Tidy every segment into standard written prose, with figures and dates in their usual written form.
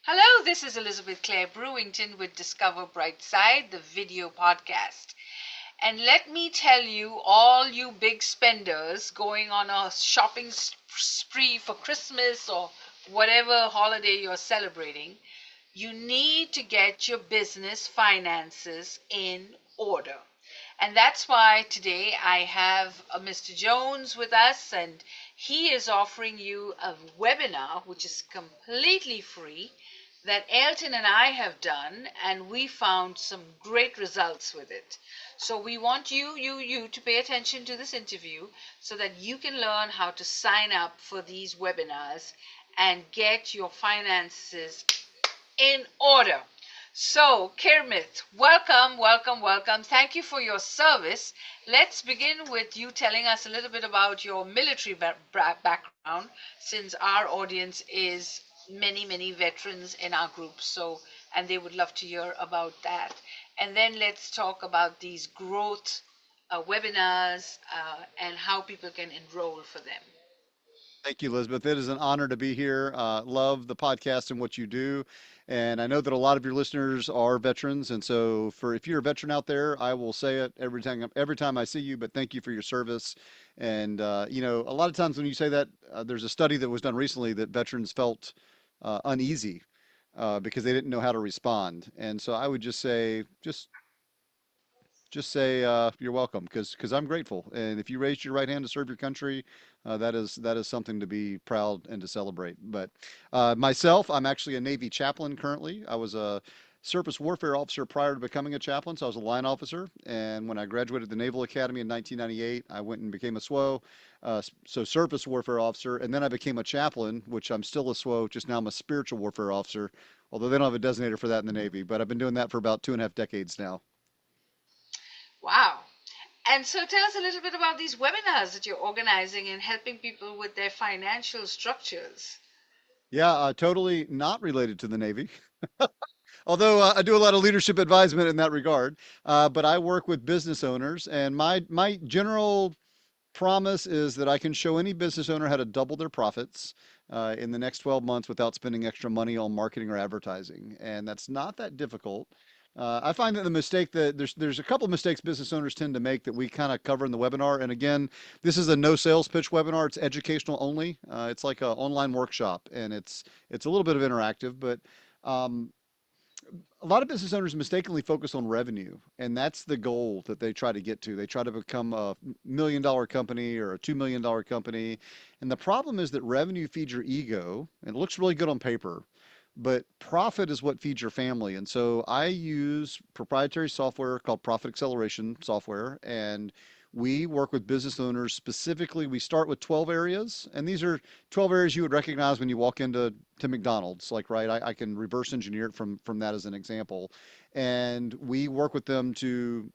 Hello, this is Elizabeth Clare Brewington with Discover Brightside, the video podcast. And let me tell you, all you big spenders going on a shopping spree for Christmas or whatever holiday you're celebrating, you need to get your business finances in order. And that's why today I have Mr. Jones with us, and he is offering you a webinar which is completely free that Ailton and I have done, and we found some great results with it. So we want you to pay attention to this interview so that you can learn how to sign up for these webinars and get your finances in order. So, Kermit, welcome, welcome, welcome. Thank you for your service. Let's begin with you telling us a little bit about your military background, since our audience is many veterans in our group. So, and they would love to hear about that. And then let's talk about these growth webinars and how people can enroll for them. Thank you, Elizabeth. It is an honor to be here. Love the podcast and what you do. And I know that a lot of your listeners are veterans. And so for if you're a veteran out there, I will say it every time I see you, but thank you for your service. And a lot of times when you say that, there's a study that was done recently that veterans felt uneasy because they didn't know how to respond. And so I would just say, say you're welcome because I'm grateful. And if you raised your right hand to serve your country, that is something to be proud and to celebrate. But myself, I'm actually a Navy chaplain currently. I was a surface warfare officer prior to becoming a chaplain, so I was a line officer. And when I graduated the Naval Academy in 1998, I went and became a SWO, so surface warfare officer. And then I became a chaplain, which I'm still a SWO, just now I'm a spiritual warfare officer. Although they don't have a designator for that in the Navy, but I've been doing that for about 2.5 decades now. Wow. And so tell us a little bit about these webinars that you're organizing and helping people with their financial structures. Yeah, totally not related to the Navy. Although I do a lot of leadership advisement in that regard. But I work with business owners, and my general promise is that I can show any business owner how to double their profits in the next 12 months without spending extra money on marketing or advertising. And that's not that difficult. I find that the mistake that there's a couple of mistakes business owners tend to make that we kind of cover in the webinar. And again, this is a no sales pitch webinar. It's educational only. It's like an online workshop, and it's a little bit of interactive, but um, a lot of business owners mistakenly focus on revenue, and that's the goal that they try to get to. They try to become a $1 million company or a $2 million company. And the problem is that revenue feeds your ego, and it looks really good on paper, but profit is what feeds your family. And so I use proprietary software called Profit Acceleration software, and we work with business owners specifically. We start with 12 areas, and these are 12 areas you would recognize when you walk into McDonald's. Like, right, I can reverse engineer it from that as an example. And we work with them to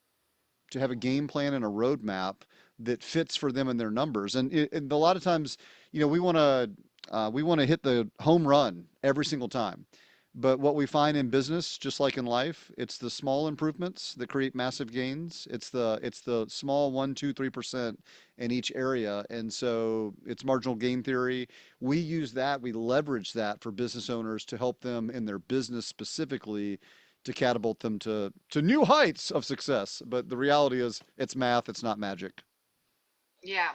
have a game plan and a roadmap that fits for them and their numbers. And a lot of times, we want to hit the home run every single time. But what we find in business, just like in life, it's the small improvements that create massive gains. It's the small 1, 2, 3% in each area. And so it's marginal gain theory. We use that, we leverage that for business owners to help them in their business specifically to catapult them to new heights of success. But the reality is it's math, it's not magic. Yeah.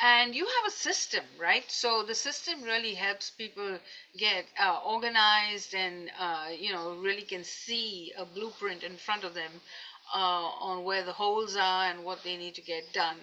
And you have a system, right? So the system really helps people get organized and, really can see a blueprint in front of them on where the holes are and what they need to get done.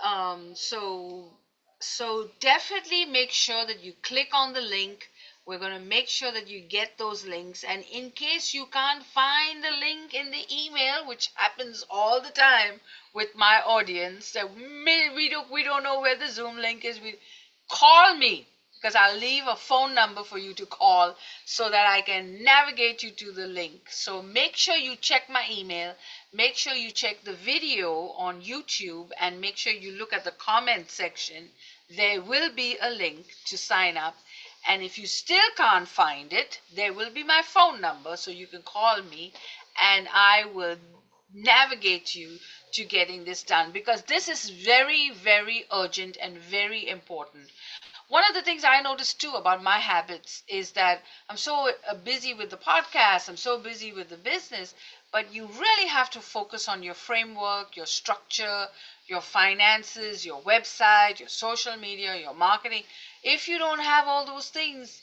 Um, so, so definitely make sure that you click on the link. We're going to make sure that you get those links. And in case you can't find the link in the email, which happens all the time with my audience, that we don't know where the Zoom link is, we call me, because I'll leave a phone number for you to call so that I can navigate you to the link. So make sure you check my email, make sure you check the video on YouTube, and make sure you look at the comment section. There will be a link to sign up. And if you still can't find it, there will be my phone number so you can call me and I will navigate you to getting this done, because this is very, very urgent and very important. One of the things I noticed too about my habits is that I'm so busy with the podcast, I'm so busy with the business, but you really have to focus on your framework, your structure, your finances, your website, your social media, your marketing. If you don't have all those things,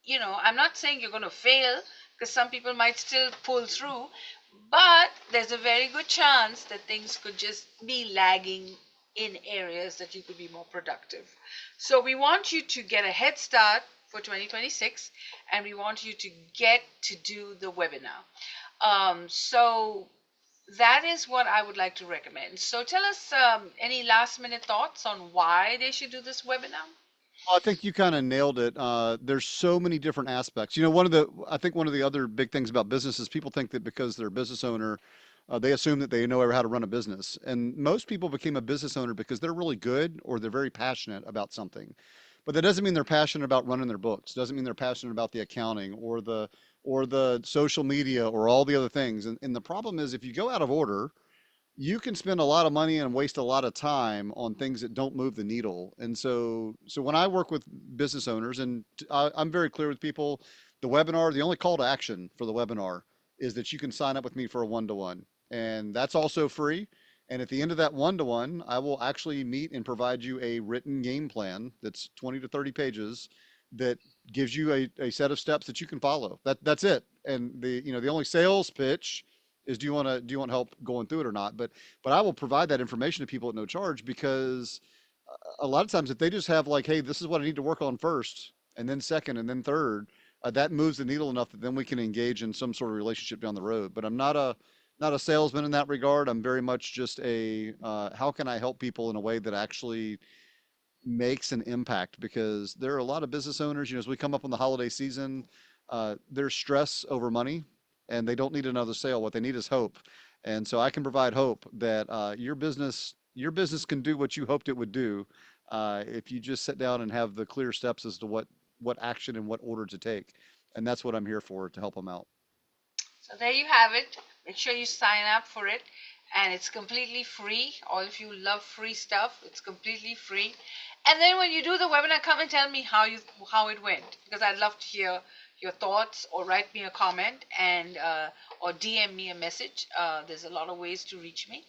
I'm not saying you're going to fail, because some people might still pull through, but there's a very good chance that things could just be lagging in areas that you could be more productive. So we want you to get a head start for 2026, and we want you to get to do the webinar. So that is what I would like to recommend. So tell us any last minute thoughts on why they should do this webinar? Well, I think you kind of nailed it. There's so many different aspects. I think one of the other big things about business is people think that because they're a business owner, they assume that they know how to run a business. And most people became a business owner because they're really good or they're very passionate about something. But that doesn't mean they're passionate about running their books. Doesn't mean they're passionate about the accounting or the social media or all the other things. And the problem is if you go out of order, you can spend a lot of money and waste a lot of time on things that don't move the needle. And so when I work with business owners, and I'm very clear with people, the only call to action for the webinar is that you can sign up with me for a one-to-one, and that's also free. And at the end of that one-to-one, I will actually meet and provide you a written game plan that's 20 to 30 pages that gives you a set of steps that you can follow. That's it. And the only sales pitch is do you want help going through it or not? But I will provide that information to people at no charge because a lot of times if they just have like, hey, this is what I need to work on first, and then second, and then third, that moves the needle enough that then we can engage in some sort of relationship down the road. But I'm not a salesman in that regard. I'm very much just a how can I help people in a way that actually makes an impact because there are a lot of business owners, as we come up on the holiday season, there's stress over money and they don't need another sale. What they need is hope. And so I can provide hope that your business can do what you hoped it would do if you just sit down and have the clear steps as to what action and what order to take. And that's what I'm here for to help them out. So there you have it. Make sure you sign up for it. And it's completely free. All of you love free stuff. It's completely free. And then when you do the webinar, come and tell me how it went, because I'd love to hear your thoughts, or write me a comment, and or DM me a message. There's a lot of ways to reach me.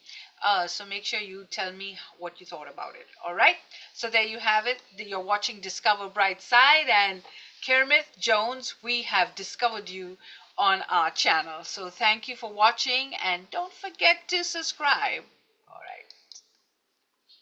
So make sure you tell me what you thought about it. All right. So there you have it. You're watching Discover Brightside, and Kermit Jones, we have discovered you on our channel. So thank you for watching, and don't forget to subscribe.